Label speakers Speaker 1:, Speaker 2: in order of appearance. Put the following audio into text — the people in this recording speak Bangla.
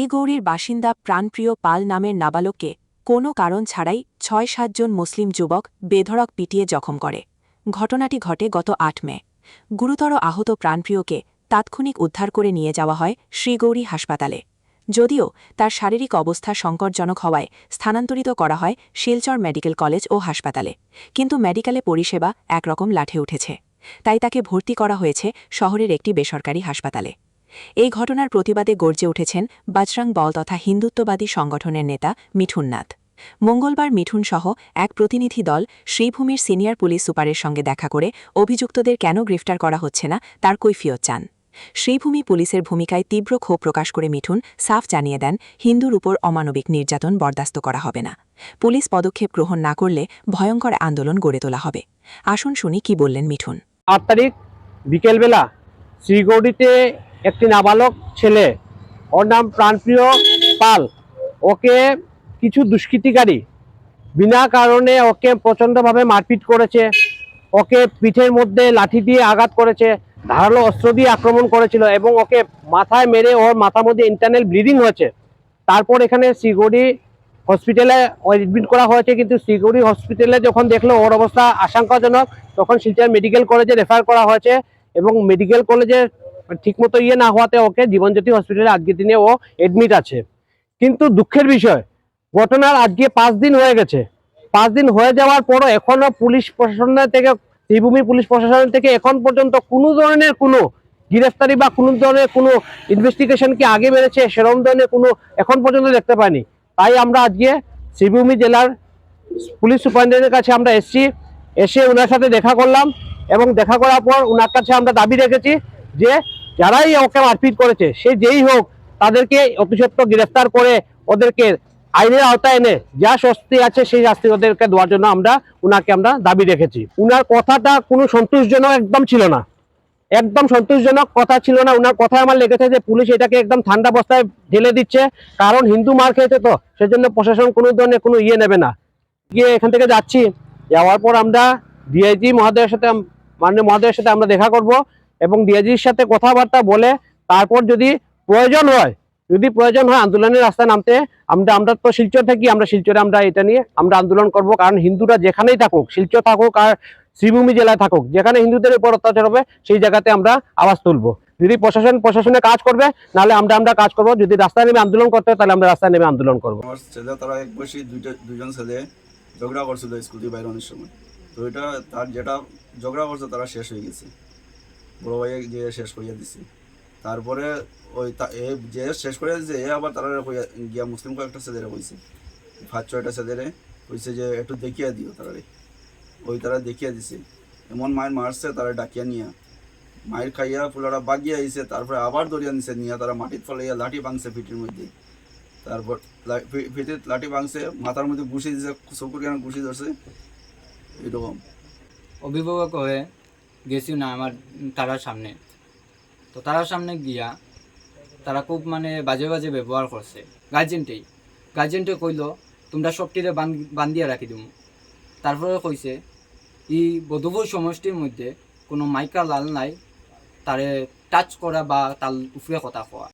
Speaker 1: শ্রীগৌরীর বাসিন্দা প্রাণপ্রিয় পাল নামের নাবালককে কোনো কারণ ছাড়াই ৬-৭ জন মুসলিম যুবক বেধড়ক পিটিয়ে জখম করে। ঘটনাটি ঘটে গত ৮ মে। গুরুতর আহত প্রাণপ্রিয়কে তাৎক্ষণিক উদ্ধার করে নিয়ে যাওয়া হয় শ্রীগৌরী হাসপাতালে। যদিও তার শারীরিক অবস্থা সংকটজনক হওয়ায় স্থানান্তরিত করা হয় শিলচর মেডিকেল কলেজ ও হাসপাতালে, কিন্তু মেডিকেলে পরিষেবা একরকম লাঠে উঠেছে। তাই তাকে ভর্তি করা হয়েছে শহরের একটি বেসরকারি হাসপাতালে। এই ঘটনার প্রতিবাদে গর্জে উঠেছেন বজরং দল তথা হিন্দুত্ববাদী সংগঠনের নেতা মিঠুন নাথ। মঙ্গলবার মিঠুনসহ এক প্রতিনিধি দল শ্রীভূমির সিনিয়র পুলিশ সুপারের সঙ্গে দেখা করে অভিযুক্তদের কেন গ্রেফতার করা হচ্ছে না তার কৈফিয়ত চান। শ্রীভূমি পুলিশের ভূমিকায় তীব্র ক্ষোভ প্রকাশ করে মিঠুন সাফ জানিয়ে দেন, হিন্দুর উপর অমানবিক নির্যাতন বরদাস্ত করা হবে না। পুলিশ পদক্ষেপ গ্রহণ না করলে ভয়ঙ্কর আন্দোলন গড়ে তোলা হবে। আসুন শুনি কি বললেন মিঠুন।
Speaker 2: ৮ তারিখ বিকেলবেলা শ্রীগৌরীতে একটি নাবালক ছেলে, ওর নাম প্রাণপ্রিয় পাল, ওকে কিছু দুষ্কৃতিকারী বিনা কারণে ওকে প্রচণ্ডভাবে মারপিট করেছে। ওকে পিঠের মধ্যে লাঠি দিয়ে আঘাত করেছে, ধারালো অস্ত্র দিয়ে আক্রমণ করেছিল এবং ওকে মাথায় মেরে ওর মাথার মধ্যে ইন্টারনাল ব্লিডিং হয়েছে। তারপর এখানে শ্রীগৌরী হসপিটালে অ্যাডমিট করা হয়েছে, কিন্তু শ্রীগৌরী হসপিটালে যখন দেখলো ওর অবস্থা আশঙ্কাজনক, তখন শিলচর মেডিকেল কলেজে রেফার করা হয়েছে এবং মেডিকেল কলেজে ঠিকমতো না হওয়াতে ওকে জীবনজ্যোতি হসপিটালে আজকের দিনে ও অ্যাডমিট আছে। কিন্তু দুঃখের বিষয়, ঘটনার আজকে 5 দিন হয়ে গেছে। 5 দিন হয়ে যাওয়ার পরও এখনো পুলিশ প্রশাসনের থেকে, শ্রীভূমি পুলিশ প্রশাসন থেকে এখন পর্যন্ত কোনো ধরনের কোনো গ্রেফতারি বা কোনো ধরনের কোনো ইনভেস্টিগেশন কি আগে বেড়েছে সেরকম ধরনের কোনো এখন পর্যন্ত দেখতে পাইনি। তাই আমরা আজকে শ্রীভূমি জেলার পুলিশ সুপারিনটেন্ডেন্টের কাছে আমরা এসে ওনার সাথে দেখা করলাম এবং দেখা করার পর ওনার কাছে আমরা দাবি রেখেছি যে যারাই ওকে মারপিট করেছে, সে যেই হোক, তাদেরকে অতি সত্বর গ্রেফতার করে ওদেরকে আইনের আওতায় এনে যা শাস্তি আছে সেই শাস্তি ওদেরকে দেওয়ার জন্য আমরা দাবি রেখেছি। উনার কথাটা কোনো সন্তোষজনক একদম ছিল না, একদম সন্তোষজনক কথা ছিল না। উনার কথায় আমার লেগেছে যে পুলিশ এটাকে একদম ঠান্ডা বস্তায় ঢেলে দিচ্ছে, কারণ হিন্দু মার খেয়েছে, তো সেজন্য প্রশাসন কোনো ধরনের কোনো নেবে না। গিয়ে এখান থেকে যাচ্ছি, যাওয়ার পর আমরা ডিআইজি মহোদয়ের সাথে, মাননীয় মহোদয়ের সাথে আমরা দেখা করব এবং ডিআইজির সাথে কথাবার্তা বলে তারপর যদি প্রয়োজন হয় আন্দোলনের রাস্তায় নামতে, আমরা তো শিলচর থাকি, আমরা শিলচরে আমরা এটা নিয়ে আমরা আন্দোলন করব। কারণ হিন্দুরা যেখানেই থাকুক, শিলচর থাকুক আর শ্রীভূমি জেলায় থাকুক, যেখানে হিন্দুদের উপর অত্যাচার হবে সেই জায়গাতে আমরা আওয়াজ তুলব। যদি প্রশাসনে কাজ করবে, নাহলে আমরা কাজ করব। যদি রাস্তায় নেমে আন্দোলন করতে হয়, তাহলে আমরা রাস্তায় নেমে আন্দোলন করব।
Speaker 3: আমার ছেলে, তারা এক বয়সী দুজন ছেলে ঝগড়া করছিল স্কুল বাইরে অনেক সময়। তো এটা তার যেটা ঝগড়া করছে তারা শেষ হয়ে গেছে, বড় ভাই যে শেষ করিয়া দিছে। তারপরে ওই যে শেষ করে দিয়েছে, এ আবার তারা গিয়া মুসলিম কয়েকটা ছেলেরা কইছে, 5-6টা ছেলেরে কইছে যে একটু দেখিয়া দিও। তারা দেখিয়া দিছে, এমন মায়ের মারছে, তারা ডাকিয়া নিয়া মায়ের খাইয়া ফুলারা বাগিয়া আইছে। তারপরে আবার দরিয়া নিছে নিয়া, তারা মাটির ফলাইয়া লাঠি ভাঙছে পিঠির মধ্যে। তারপর পিঠির লাঠি ভাঙছে, মাথার মধ্যে ঘুষি দিছে, চকুর কেন ঘুষি ধরছে এরকম।
Speaker 4: অভিভাবক হয়ে গেছি না আমার তারার সামনে, তো তারার সামনে গিয়া তারা খুব বাজে বাজে ব্যবহার করছে। গার্জেন্টে কইল তোমরা সবটিরে বান্ধিয়া রাখি দিম। তারপরে কইছে এই বধূপুর সমষ্টির মধ্যে কোনো মাইকা লাল নাই তারে টাচ করা বা তার উপরে কথা কোয়া।